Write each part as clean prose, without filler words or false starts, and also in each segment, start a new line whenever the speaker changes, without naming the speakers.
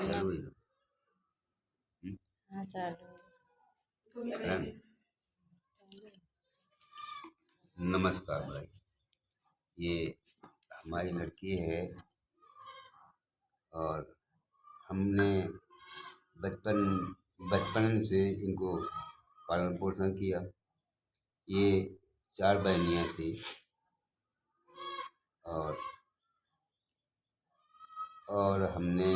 चालू है।
हाँ चालू
है। नमस्कार भाई, ये हमारी लड़की है और हमने बचपन बचपन से इनको पालन पोषण किया। ये 4 बहनियाँ थी और हमने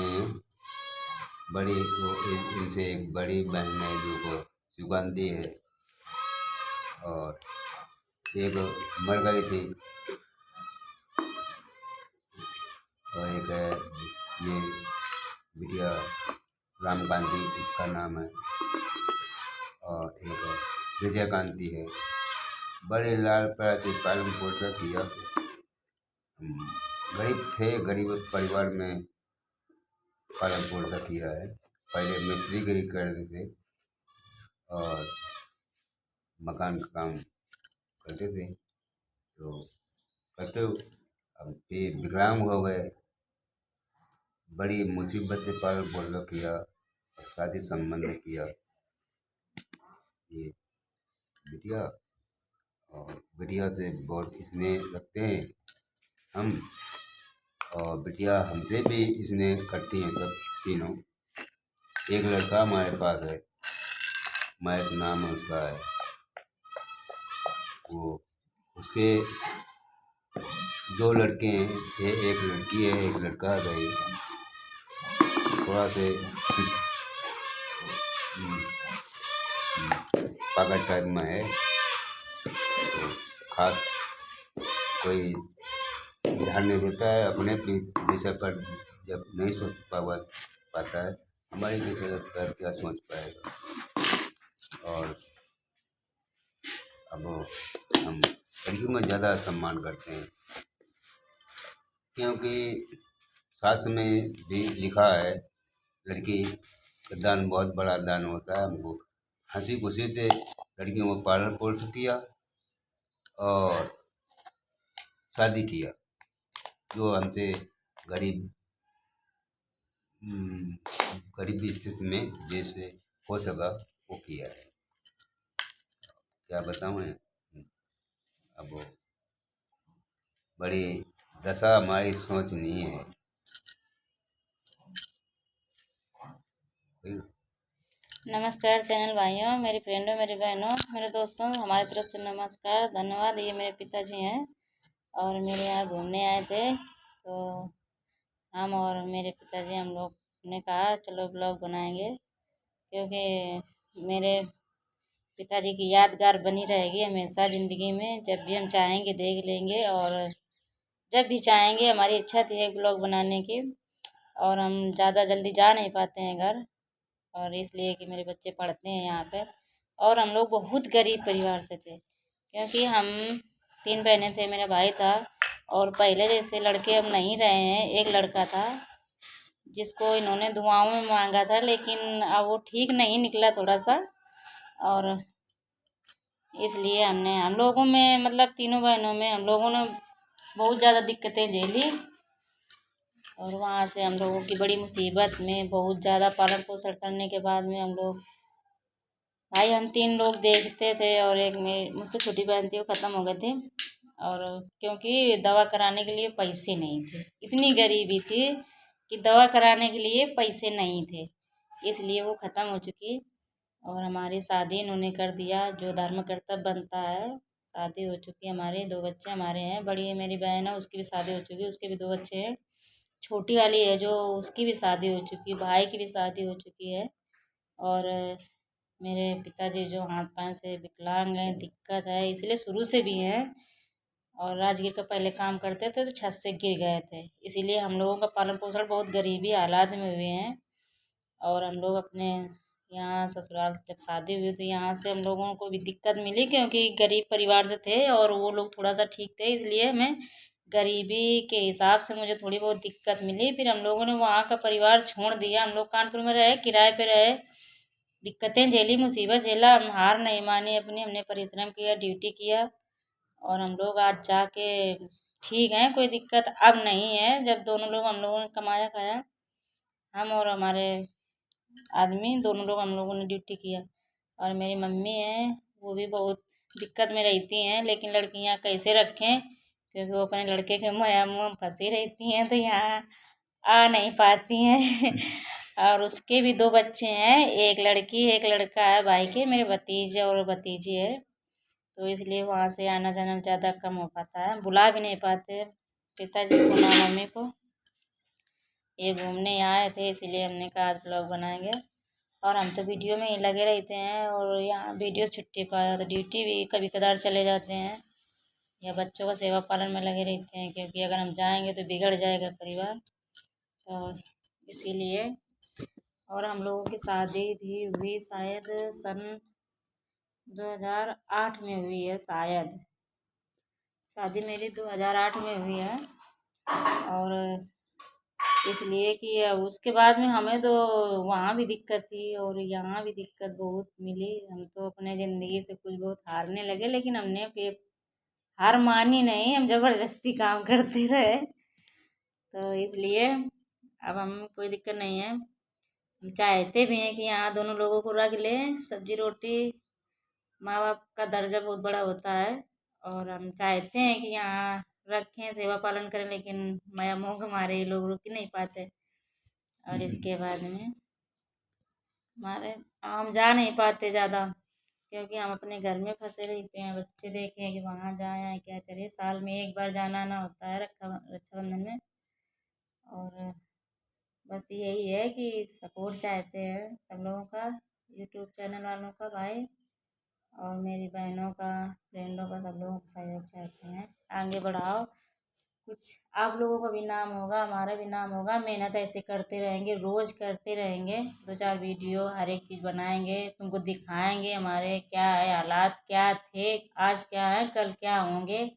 इनसे एक बड़ी बहन है जो को सुगंधी है और एक मर गई थी और एक है ये बिटिया राम कांति इसका नाम है और एक है विजय कांति है। बड़े लाल प्यार से पालन पोषण किया। हम गरीब थे, गरीब परिवार में पालन पोषण किया है। पहले मिस्त्रीगिरी करते थे और मकान का काम करते थे, तो करते अब ये विकलांग हो गए। बड़ी मुसीबत से पालन पोषण किया और शादी संबंध किया। ये बिटिया और बिटिया से बहुत स्नेह रखते हैं हम और बिटिया हमसे भी स्नेह करती हैं सब तीनों। एक लड़का हमारे पास है, महेश नाम है उसका है। वो उसके 2 लड़के हैं, एक लड़की है एक लड़का है भाई। थोड़ा से पागल टाइप में है, तो खास कोई ध्यान नहीं देता है अपने विषय पर। जब नहीं सोच पाता है हमारे विषय पर क्या सोच पाएगा। और अब हम लड़कियों में ज़्यादा सम्मान करते हैं क्योंकि शास्त्र में भी लिखा है लड़की का दान बहुत बड़ा दान होता है। हमको हंसी खुशी से लड़कियों को पालन पोषण किया और शादी किया। जो हमसे गरीब गरीबी स्थिति में जैसे हो सका वो किया है। क्या बताऊँ मैं। अब बड़ी दशा हमारी सोच नहीं है।
नमस्कार चैनल भाइयों, मेरी फ्रेंडों, मेरी बहनों, मेरे दोस्तों, हमारी तरफ से नमस्कार, धन्यवाद। ये मेरे पिताजी हैं और मेरे यहाँ घूमने आए थे, तो हम और मेरे पिताजी हम लोग ने कहा चलो ब्लॉग बनाएंगे क्योंकि मेरे पिताजी की यादगार बनी रहेगी हमेशा ज़िंदगी में। जब भी हम चाहेंगे देख लेंगे और जब भी चाहेंगे। हमारी इच्छा थी एक ब्लॉग बनाने की और हम ज़्यादा जल्दी जा नहीं पाते हैं घर, और इसलिए कि मेरे बच्चे पढ़ते हैं यहाँ पर। और हम लोग बहुत गरीब परिवार से थे क्योंकि हम 3 बहनें थे, मेरा भाई था और पहले जैसे लड़के अब नहीं रहे हैं। एक लड़का था जिसको इन्होंने दुआओं में मांगा था, लेकिन अब वो ठीक नहीं निकला थोड़ा सा, और इसलिए हम लोगों में मतलब तीनों बहनों में हम लोगों ने बहुत ज़्यादा दिक्कतें झेली। और वहाँ से हम लोगों की बड़ी मुसीबत में बहुत ज़्यादा पालन पोषण करने के बाद में हम लोग भाई हम 3 लोग देखते थे और एक मेरी मुझसे छोटी बहन थी, वो ख़त्म हो गए थे। और क्योंकि दवा कराने के लिए पैसे नहीं थे, इतनी गरीबी थी कि दवा कराने के लिए पैसे नहीं थे, इसलिए वो ख़त्म हो चुकी। और हमारी शादी इन्होंने कर दिया, जो धर्म कर्तव्य बनता है। शादी हो चुकी, हमारे 2 बच्चे हमारे हैं। बड़ी है मेरी बहन है, उसकी भी शादी हो चुकी, उसके भी 2 बच्चे हैं। छोटी वाली है जो, उसकी भी शादी हो चुकी, भाई की भी शादी हो चुकी है। और मेरे पिताजी जो हाथ पांव से विकलांग हैं, दिक्कत है इसलिए शुरू से भी हैं। और राजगीर का पहले काम करते थे तो छत से गिर गए थे, इसीलिए हम लोगों का पालन पोषण बहुत गरीबी हालात में हुए हैं। और हम लोग अपने यहाँ ससुराल जब शादी हुई तो यहाँ से हम लोगों को भी दिक्कत मिली क्योंकि गरीब परिवार से थे और वो लोग थोड़ा सा ठीक थे, इसलिए हमें गरीबी के हिसाब से मुझे थोड़ी बहुत दिक्कत मिली। फिर हम लोगों ने वहाँ का परिवार छोड़ दिया, हम लोग कानपुर में रहे, किराए पे रहे, दिक्कतें झेली, मुसीबत झेला, हम हार नहीं मानी अपनी, हमने परिश्रम किया, ड्यूटी किया और हम लोग आज जाके ठीक हैं, कोई दिक्कत अब नहीं है। जब दोनों लोग हम लोगों ने कमाया खाया, हम और हमारे आदमी दोनों लोग हम लोगों ने ड्यूटी किया। और मेरी मम्मी है वो भी बहुत दिक्कत में रहती हैं, लेकिन लड़कियां कैसे रखें, क्योंकि वो अपने लड़के के मुँह में फंसी रहती हैं तो यहाँ आ नहीं पाती हैं। और उसके भी 2 बच्चे हैं, एक लड़की एक लड़का है भाई के, मेरे भतीजे और भतीजी है। तो इसलिए वहाँ से आना जाना ज़्यादा कम हो पाता है, बुला भी नहीं पाते पिताजी को ना मम्मी को। ये घूमने आए थे इसीलिए हमने कहा आज ब्लॉग बनाएंगे। और हम तो वीडियो में ही लगे रहते हैं, और यहाँ वीडियो छुट्टी पाया तो ड्यूटी भी कभी कदार चले जाते हैं, या बच्चों का सेवा पालन में लगे रहते हैं, क्योंकि अगर हम जाएंगे तो बिगड़ जाएगा परिवार, तो इसीलिए। और हम लोगों की शादी भी हुई शायद सन 2008 में हुई है, शायद शादी मेरी 2008 में हुई है। और इसलिए कि अब उसके बाद में हमें तो वहाँ भी दिक्कत थी और यहाँ भी दिक्कत बहुत मिली। हम तो अपने ज़िंदगी से कुछ बहुत हारने लगे, लेकिन हमने फिर हार मानी नहीं, हम ज़बरदस्ती काम करते रहे। तो इसलिए अब हम कोई दिक्कत नहीं है। हम चाहते भी हैं कि यहाँ दोनों लोगों को रख ले, सब्जी रोटी, माँ बाप का दर्जा बहुत बड़ा होता है। और हम चाहते हैं कि यहाँ रखें, सेवा पालन करें, लेकिन माया मोह के मारे ये लोग रुक ही नहीं पाते। और इसके बाद में हमारे हम जा नहीं पाते ज़्यादा, क्योंकि हम अपने घर में फंसे रहते हैं। बच्चे देखें कि वहाँ जाए आए क्या करें, साल में एक बार जाना आना होता है रक्षाबंधन में। और बस यही है कि सपोर्ट चाहते हैं सब लोगों का, यूट्यूब चैनल वालों का, भाई और मेरी बहनों का, फ्रेंडों का, सब लोगों का सहयोग चाहते हैं। आगे बढ़ाओ, कुछ आप लोगों का भी नाम होगा, हमारा भी नाम होगा। मेहनत ऐसे करते रहेंगे, रोज़ करते रहेंगे, 2-4 वीडियो हर एक चीज़ बनाएंगे, तुमको दिखाएंगे हमारे क्या है हालात, क्या थे, आज क्या है, कल क्या होंगे,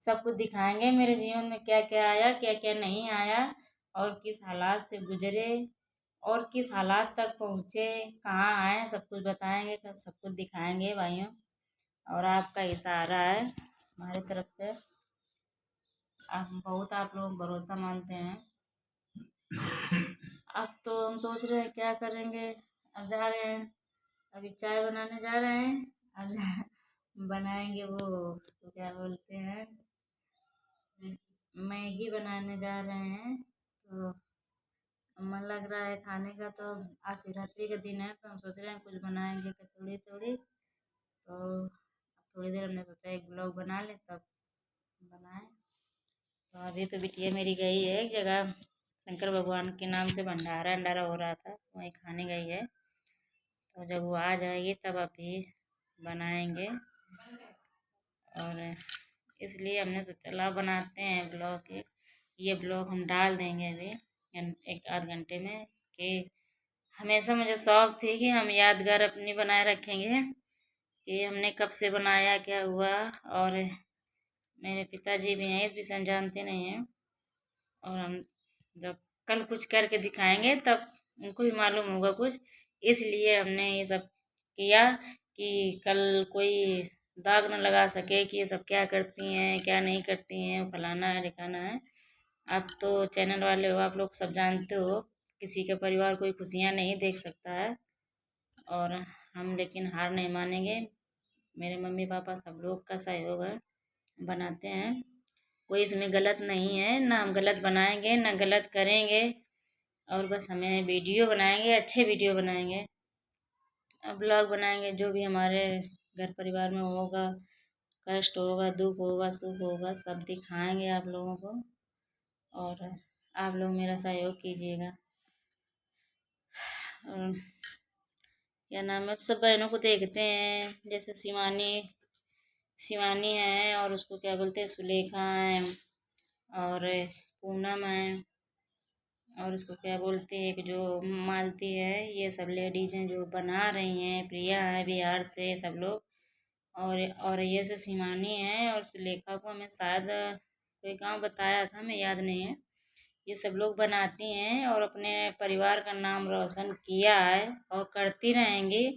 सब कुछ दिखाएंगे। मेरे जीवन में क्या क्या आया, क्या क्या नहीं आया, और किस हालात से गुजरे, और किस हालात तक पहुँचे, कहाँ आए, सब कुछ बताएंगे, सब कुछ दिखाएंगे भाइयों। और आपका ही सहारा है हमारी तरफ से, हम बहुत आप लोग भरोसा मानते हैं। अब तो हम सोच रहे हैं क्या करेंगे। अब जा रहे हैं, अभी चाय बनाने जा रहे हैं। अब बनाएंगे वो तो क्या बोलते हैं, मैगी बनाने जा रहे हैं। तो मन लग रहा है खाने का। तो आज शिवरात्रि का दिन है, तो हम सोच रहे हैं कुछ बनाएंगे कचौड़ी चौड़ी। तो थोड़ी देर हमने सोचा एक ब्लॉग बना ले तब बनाए। तो अभी तो बिटिया मेरी गई है एक जगह, शंकर भगवान के नाम से भंडारा अंडारा हो रहा था, तो वहीं खाने गई है। तो जब वो आ जाएगी तब अभी बनाएंगे। और इसलिए हमने सोचा ला बनाते हैं ब्लॉग। ये ब्लॉग हम डाल देंगे अभी 1-8 घंटे में, कि हमेशा मुझे शौक थी कि हम यादगार अपनी बनाए रखेंगे कि हमने कब से बनाया, क्या हुआ। और मेरे पिताजी भी हैं, इस विषय में जानते नहीं हैं, और हम जब कल कुछ करके दिखाएंगे तब उनको भी मालूम होगा कुछ। इसलिए हमने ये सब किया कि कल कोई दाग न लगा सके कि ये सब क्या करती हैं क्या नहीं करती हैं, फलाना है ढिकाना है। आप तो चैनल वाले हो, आप लोग सब जानते हो, किसी के परिवार कोई खुशियाँ नहीं देख सकता है। और हम लेकिन हार नहीं मानेंगे, मेरे मम्मी पापा सब लोग का सहयोग है, बनाते हैं। कोई इसमें गलत नहीं है, ना हम गलत बनाएंगे ना गलत करेंगे। और बस हमें वीडियो बनाएंगे, अच्छे वीडियो बनाएंगे, ब्लॉग बनाएंगे, जो भी हमारे घर परिवार में होगा, कष्ट होगा, दुख होगा, सुख होगा, सब दिखाएंगे आप लोगों को। और आप लोग मेरा सहयोग कीजिएगा। और क्या नाम है, सब बहनों को देखते हैं, जैसे शिवानी शिवानी है, और उसको क्या बोलते हैं, सुलेखा है, और पूनम है, और उसको क्या बोलते हैं कि जो मालती है, ये सब लेडीज हैं जो बना रही हैं। प्रिया है बिहार से, सब लोग। और ये से शिवानी है, और सुलेखा को हमें शायद कोई गांव बताया था, हमें याद नहीं है। ये सब लोग बनाती हैं और अपने परिवार का नाम रोशन किया है और करती रहेंगी।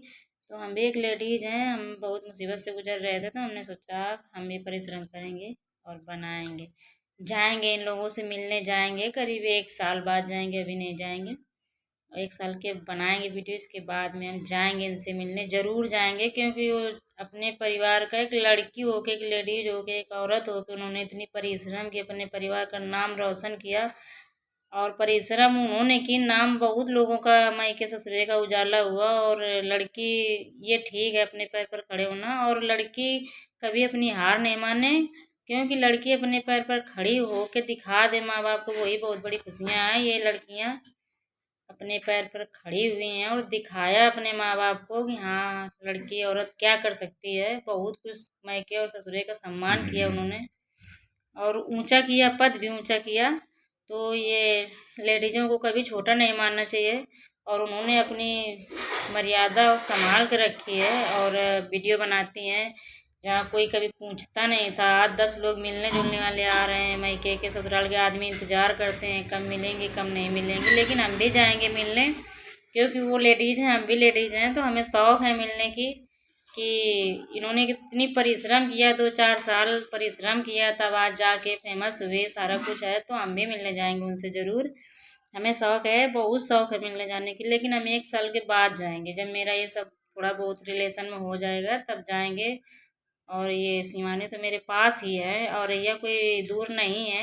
तो हम भी एक लेडीज हैं, हम बहुत मुसीबत से गुजर रहे थे, तो हमने सोचा हम भी परिश्रम करेंगे और बनाएंगे। जाएंगे, इन लोगों से मिलने जाएंगे, करीब 1 साल बाद जाएंगे, अभी नहीं जाएंगे। 1 साल के बनाएंगे वीडियो। इसके बाद में हम जाएंगे इनसे मिलने, ज़रूर जाएंगे, क्योंकि वो अपने परिवार का एक लड़की होके, एक लेडीज होके, एक औरत होके उन्होंने इतनी परिश्रम की, अपने परिवार का नाम रोशन किया। और परिश्रम उन्होंने की, नाम बहुत लोगों का मायके ससुरे का उजाला हुआ। और लड़की, ये ठीक है अपने पैर पर खड़े होना, और लड़की कभी अपनी हार नहीं माने, क्योंकि लड़की अपने पैर पर खड़ी होके दिखा दे माँ बाप को, वही बहुत बड़ी खुशियाँ हैं। ये लड़कियाँ अपने पैर पर खड़ी हुई हैं और दिखाया अपने माँ बाप को कि हाँ, लड़की औरत क्या कर सकती है। बहुत कुछ मायके और ससुरे का सम्मान किया उन्होंने, और ऊंचा किया, पद भी ऊंचा किया। तो ये लेडीज़ों को कभी छोटा नहीं मानना चाहिए। और उन्होंने अपनी मर्यादा संभाल के रखी है, और वीडियो बनाती हैं जहाँ कोई कभी पूछता नहीं था। 8-10 लोग मिलने जुलने वाले आ रहे हैं, मायके के ससुराल के आदमी इंतज़ार करते हैं कब मिलेंगे कब नहीं मिलेंगे, लेकिन हम भी जाएंगे मिलने, क्योंकि वो लेडीज़ हैं, हम भी लेडीज़ हैं, तो हमें शौक़ है मिलने की कि इन्होंने कितनी परिश्रम किया, 2-4 साल परिश्रम किया, तब आज जाके फेमस हुए, सारा कुछ है। तो हम भी मिलने जाएंगे उनसे ज़रूर। हमें शौक़ है, बहुत शौक़ है मिलने जाने की, लेकिन हम 1 साल के बाद जाएंगे, जब मेरा ये सब थोड़ा बहुत रिलेशन में हो जाएगा तब जाएंगे। और ये सिवानी तो मेरे पास ही है, औरैया कोई दूर नहीं है,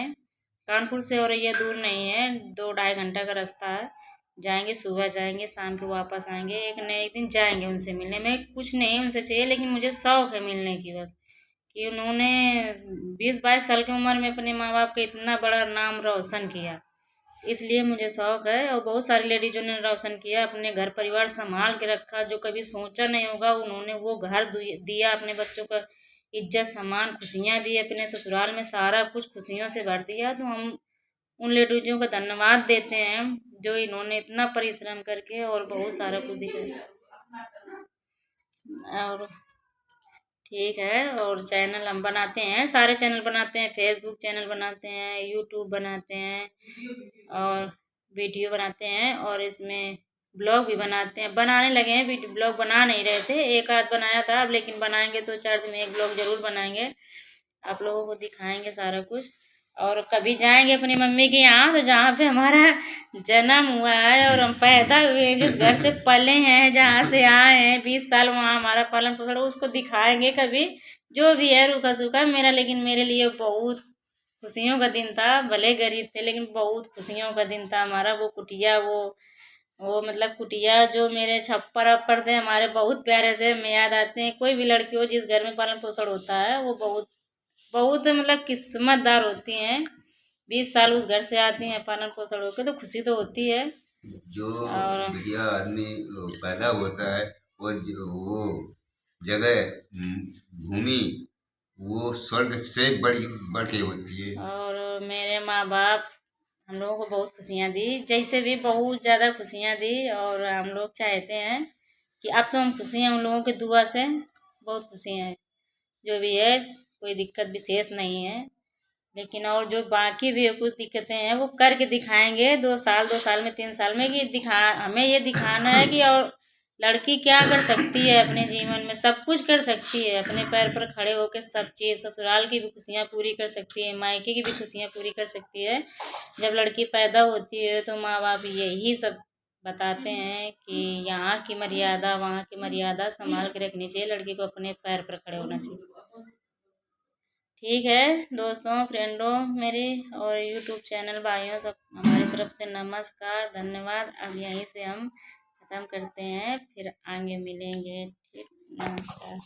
कानपुर से औरैया दूर नहीं है, 2-2.5 घंटा का रास्ता है। जाएंगे, सुबह जाएंगे, शाम को वापस आएंगे। एक न एक दिन जाएंगे उनसे मिलने। में कुछ नहीं उनसे चाहिए, लेकिन मुझे शौक़ है मिलने की बस, कि उन्होंने 20-22 साल की उम्र में अपने माँ बाप का इतना बड़ा नाम रोशन किया, इसलिए मुझे शौक़ है। और बहुत सारी लेडीज़ों ने रोशन किया, अपने घर परिवार संभाल के रखा, जो कभी सोचा नहीं होगा उन्होंने वो घर दिया, अपने बच्चों का इज्जत सम्मान खुशियाँ दी, अपने ससुराल में सारा कुछ खुशियों से भर दिया। तो हम उन लेडीज़ों का धन्यवाद देते हैं जो इन्होंने इतना परिश्रम करके और बहुत सारा कुछ दिया। और ठीक है, और चैनल हम बनाते हैं, सारे चैनल बनाते हैं, फेसबुक चैनल बनाते हैं, यूट्यूब बनाते हैं, और वीडियो बनाते हैं, और इसमें ब्लॉग भी बनाते हैं। बनाने लगे हैं, वीडियो ब्लॉग बना नहीं रहे थे, एक आध बनाया था, अब लेकिन बनाएंगे तो 4 दिन में एक ब्लॉग ज़रूर बनाएंगे, आप लोगों को दिखाएंगे सारा कुछ। और कभी जाएंगे अपनी मम्मी के यहाँ, तो जहाँ पे हमारा जन्म हुआ है और हम पैदा हुए हैं, जिस घर से पले हैं, जहाँ से आए हैं, 20 साल वहाँ हमारा पालन पोषण, उसको दिखाएंगे कभी, जो भी है रूखा सूखा मेरा। लेकिन मेरे लिए बहुत खुशियों का दिन था, भले गरीब थे लेकिन बहुत खुशियों का दिन था हमारा। वो कुटिया, वो मतलब कुटिया जो मेरे छप्पर अप्पर थे हमारे, बहुत प्यारे थे, हमें याद आते हैं। कोई भी लड़की हो जिस घर में पालन पोषण होता है, वो बहुत बहुत मतलब किस्मतदार होती हैं। 20 साल उस घर से आती हैं पालन पोषण होकर, तो खुशी तो होती है।
जो
और
बढ़िया आदमी पैदा होता है, वो जगह, भूमि, वो स्वर्ग से बढ़ के होती है।
और मेरे माँ बाप हम लोगों को बहुत खुशियाँ दी, जैसे भी बहुत ज़्यादा खुशियाँ दी। और हम लोग चाहते हैं कि अब तो हम खुशी हैं, उन लोगों की दुआ से बहुत खुशी हैं। जो भी है कोई दिक्कत विशेष नहीं है, लेकिन और जो बाकी भी कुछ दिक्कतें हैं वो करके दिखाएंगे 2 साल में 3 साल में, कि हमें ये दिखाना है कि और लड़की क्या कर सकती है अपने जीवन में, सब कुछ कर सकती है, अपने पैर पर खड़े होकर सब चीज़, ससुराल की भी खुशियाँ पूरी कर सकती है, मायके की भी खुशियाँ पूरी कर सकती है। जब लड़की पैदा होती है तो माँ बाप यही सब बताते हैं कि यहाँ की मर्यादा वहाँ की मर्यादा संभाल के रखनी चाहिए, लड़की को अपने पैर पर खड़े होना चाहिए। ठीक है दोस्तों, फ्रेंडों मेरे और यूट्यूब चैनल भाइयों, सब हमारी तरफ से नमस्कार, धन्यवाद। अब यहीं से हम ख़त्म करते हैं, फिर आगे मिलेंगे। ठीक, नमस्कार।